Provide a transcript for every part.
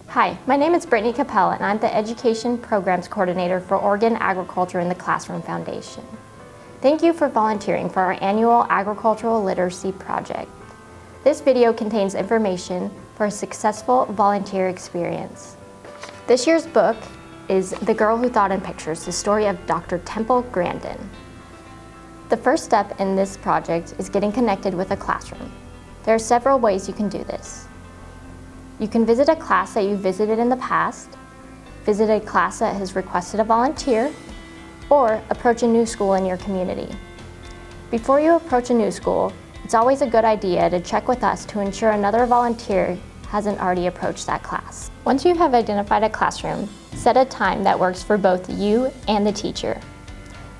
Hi, my name is Brittany Capella and I'm the Education Programs Coordinator for Oregon Agriculture in the Classroom Foundation. Thank you for volunteering for our annual Agricultural Literacy Project. This video contains information for a successful volunteer experience. This year's book is The Girl Who Thought in Pictures, the story of Dr. Temple Grandin. The first step in this project is getting connected with a classroom. There are several ways you can do this. You can visit a class that you visited in the past, visit a class that has requested a volunteer, or approach a new school in your community. Before you approach a new school, it's always a good idea to check with us to ensure another volunteer hasn't already approached that class. Once you have identified a classroom, set a time that works for both you and the teacher.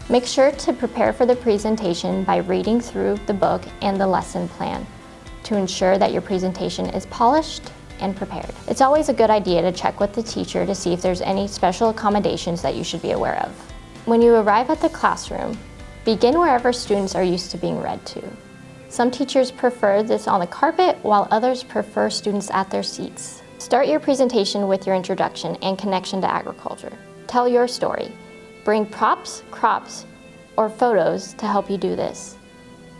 Make sure to prepare for the presentation by reading through the book and the lesson plan to ensure that your presentation is polished and prepared. It's always a good idea to check with the teacher to see if there's any special accommodations that you should be aware of. When you arrive at the classroom, begin wherever students are used to being read to. Some teachers prefer this on the carpet, while others prefer students at their seats. Start your presentation with your introduction and connection to agriculture. Tell your story. Bring props, crops, or photos to help you do this.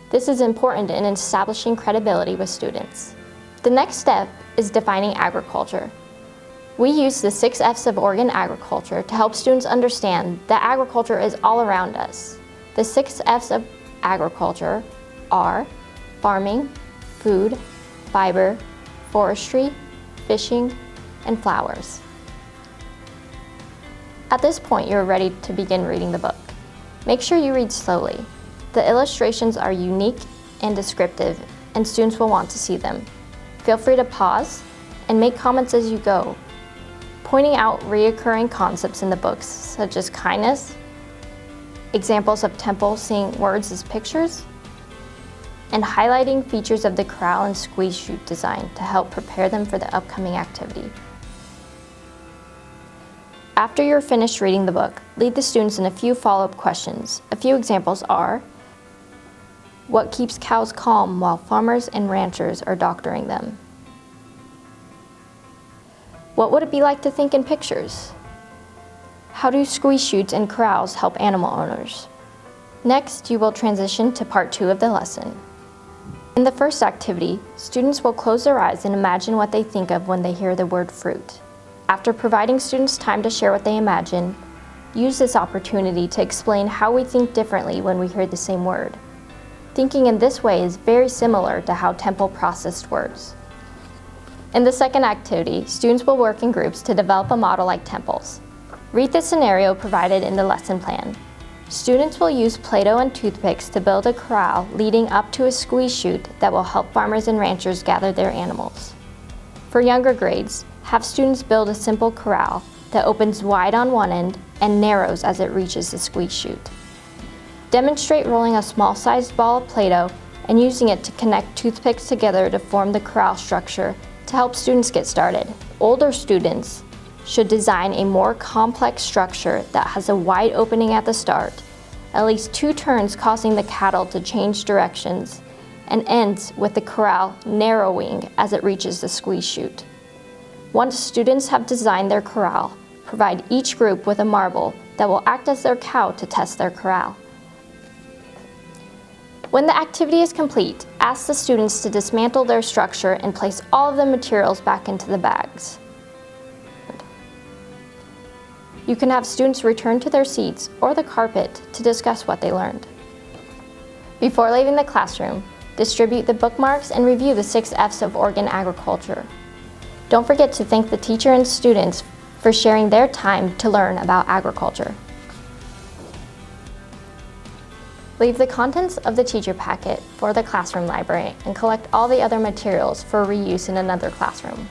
This is important in establishing credibility with students. The next step is defining agriculture. We use the 6 F's of Oregon agriculture to help students understand that agriculture is all around us. The 6 F's of agriculture are farming, food, fiber, forestry, fishing, and flowers. At this point, you're ready to begin reading the book. Make sure you read slowly. The illustrations are unique and descriptive, and students will want to see them. Feel free to pause and make comments as you go, pointing out recurring concepts in the books, such as kindness, examples of Temple seeing words as pictures, and highlighting features of the corral and squeeze chute design to help prepare them for the upcoming activity. After you're finished reading the book, lead the students in a few follow-up questions. A few examples are: what keeps cows calm while farmers and ranchers are doctoring them? What would it be like to think in pictures? How do squeeze chutes and corrals help animal owners? Next, you will transition to part 2 of the lesson. In the first activity, students will close their eyes and imagine what they think of when they hear the word fruit. After providing students time to share what they imagine, use this opportunity to explain how we think differently when we hear the same word. Thinking in this way is very similar to how Temple processed words. In the second activity, students will work in groups to develop a model like Temple's. Read the scenario provided in the lesson plan. Students will use Play-Doh and toothpicks to build a corral leading up to a squeeze chute that will help farmers and ranchers gather their animals. For younger grades, have students build a simple corral that opens wide on one end and narrows as it reaches the squeeze chute. Demonstrate rolling a small-sized ball of Play-Doh and using it to connect toothpicks together to form the corral structure to help students get started. Older students should design a more complex structure that has a wide opening at the start, at least 2 turns causing the cattle to change directions, and ends with the corral narrowing as it reaches the squeeze chute. Once students have designed their corral, provide each group with a marble that will act as their cow to test their corral. When the activity is complete, ask the students to dismantle their structure and place all of the materials back into the bags. You can have students return to their seats or the carpet to discuss what they learned. Before leaving the classroom, distribute the bookmarks and review the 6 F's of Oregon agriculture. Don't forget to thank the teacher and students for sharing their time to learn about agriculture. Leave the contents of the teacher packet for the classroom library and collect all the other materials for reuse in another classroom.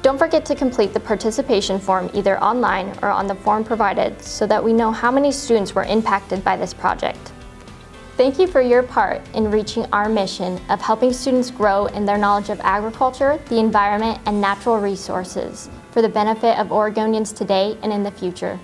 Don't forget to complete the participation form either online or on the form provided so that we know how many students were impacted by this project. Thank you for your part in reaching our mission of helping students grow in their knowledge of agriculture, the environment, and natural resources for the benefit of Oregonians today and in the future.